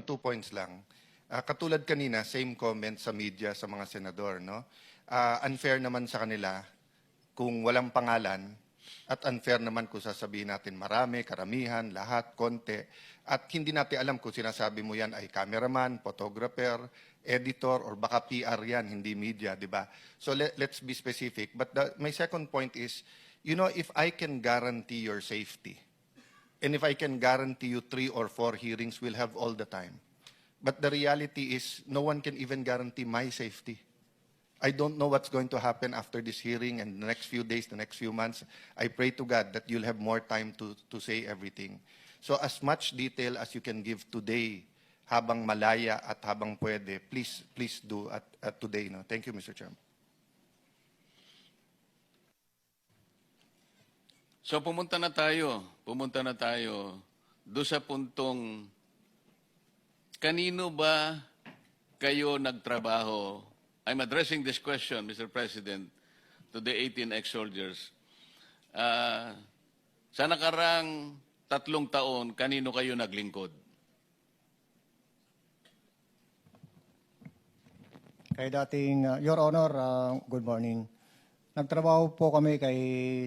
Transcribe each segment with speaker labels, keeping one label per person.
Speaker 1: 2 points lang. Katulad kanina, same comment sa media sa mga senador, no? Unfair naman sa kanila kung walang pangalan at unfair naman kung sasabihin natin marami, karamihan, lahat, konti. At hindi natin alam kung sinasabi mo yan ay cameraman, photographer, editor, or baka PR yan, hindi media, di ba? So let's be specific. But my second point is, you know, if I can guarantee your safety, and if I can guarantee you 3 or 4 hearings we'll have all the time. But the reality is, no one can even guarantee my safety. I don't know what's going to happen after this hearing and the next few days, the next few months. I pray to God that you'll have more time to say everything. So as much detail as you can give today, habang malaya at habang pwede, please do at today. No? Thank you, Mr. Chairman.
Speaker 2: So pumunta na tayo doon sa puntong kanino ba kayo nagtrabaho? I'm addressing this question, Mr. President, to the 18 ex-soldiers. Sa nakarang 3 taon, kanino kayo naglingkod?
Speaker 3: Kay dating, Your Honor, good morning. Nagtrabaho po kami kay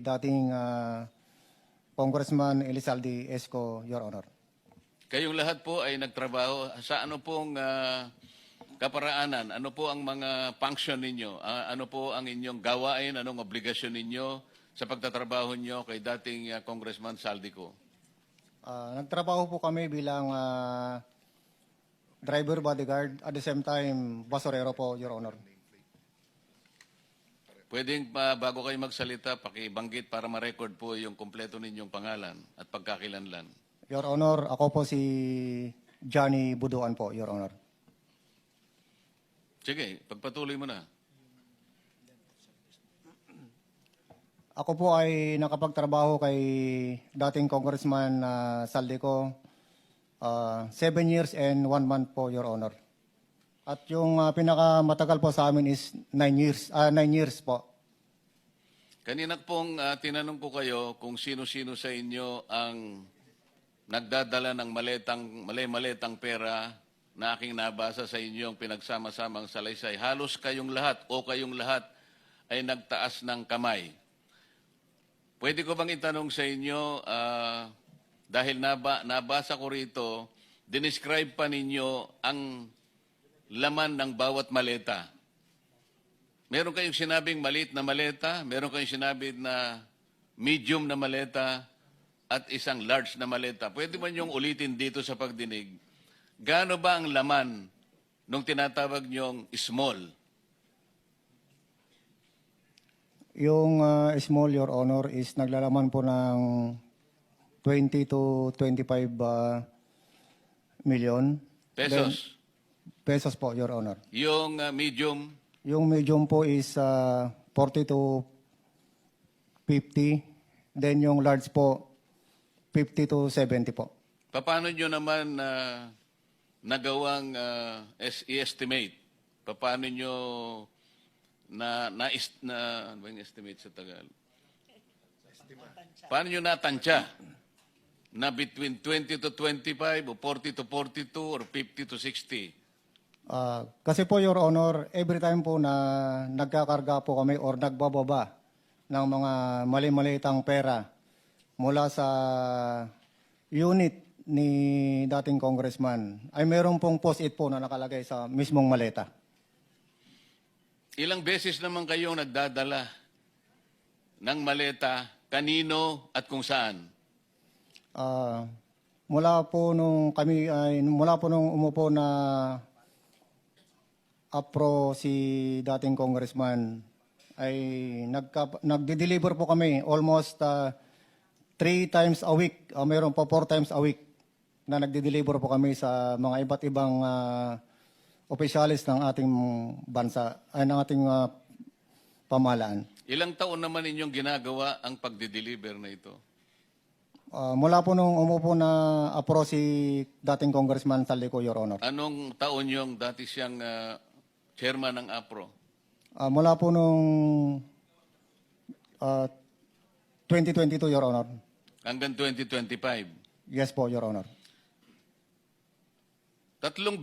Speaker 3: dating Congressman Elizalde Esco, Your Honor.
Speaker 2: Kayong lahat po ay nagtrabaho sa ano pong kaparaanan? Ano po ang mga function ninyo? Ano po ang inyong gawain? Anong obligasyon ninyo sa pagtatrabaho nyo kay dating Congressman Saldico?
Speaker 3: Nagtrabaho po kami bilang driver bodyguard at the same time basurero po, Your Honor.
Speaker 2: Pwedeng bago kayo magsalita, pakibanggit para ma-record po yung kompleto ninyong pangalan at pagkakilanlan.
Speaker 3: Your Honor, ako po si Johnny Buduan po, Your Honor.
Speaker 2: Sige, pagpatuloy mo na.
Speaker 3: Ako po ay nakapagtrabaho kay dating Congressman Saldico 7 years and 1 month po, Your Honor. At yung pinakamatagal po sa amin is 9 years po.
Speaker 2: Kanina pong tinanong ko kayo kung sino-sino sa inyo ang nagdadala ng maletang pera na aking nabasa sa inyong pinagsama-samang salaysay. Halos kayong lahat ay nagtaas ng kamay. Pwede ko bang itanong sa inyo, dahil nabasa ko rito, dinescribe pa ninyo ang laman ng bawat maleta. Meron kayong sinabing maliit na maleta, meron kayong sinabing na medium na maleta, at isang large na maleta. Pwede ba niyong ulitin dito sa pagdinig? Gaano ba ang laman nung tinatawag niyong small?
Speaker 3: Yung small, Your Honor, is naglalaman po ng 20 to 25 million.
Speaker 2: Pesos?
Speaker 3: Pesos po, Your Honor.
Speaker 2: Yung medium?
Speaker 3: Yung medium po is 40 to 50. Then yung large po, 50 to 70 po.
Speaker 2: Paano nyo naman nagawang i-estimate? Paano nyo ano ba yung estimate sa Tagalog? Paano nyo natansya na between 20 to 25 o 40 to 42 or 50 to 60?
Speaker 3: Kasi po, Your Honor, every time po na nagkakarga po kami or nagbababa ng mga mali-malitang pera mula sa unit ni dating congressman, ay meron pong post-it po na nakalagay sa mismong maleta.
Speaker 2: Ilang beses naman kayong nagdadala ng maleta, kanino at kung saan?
Speaker 3: Mula po nung umupo na APRO si dating congressman, ay nagde-deliver po kami almost 3 times a week, mayroon po 4 times a week na nagde-deliver po kami sa mga iba't ibang opisyalis ng ating bansa, ay ng ating pamahalaan.
Speaker 2: Ilang taon naman inyong ginagawa ang pagde-deliver na ito?
Speaker 3: Mula po nung umupo na APRO si dating Congressman Saldico, Your Honor.
Speaker 2: Anong taon yung dati siyang chairman ng APRO?
Speaker 3: Mula po nung 2022, Your Honor.
Speaker 2: Hanggang 2025?
Speaker 3: Yes po, Your Honor.
Speaker 2: Tatlong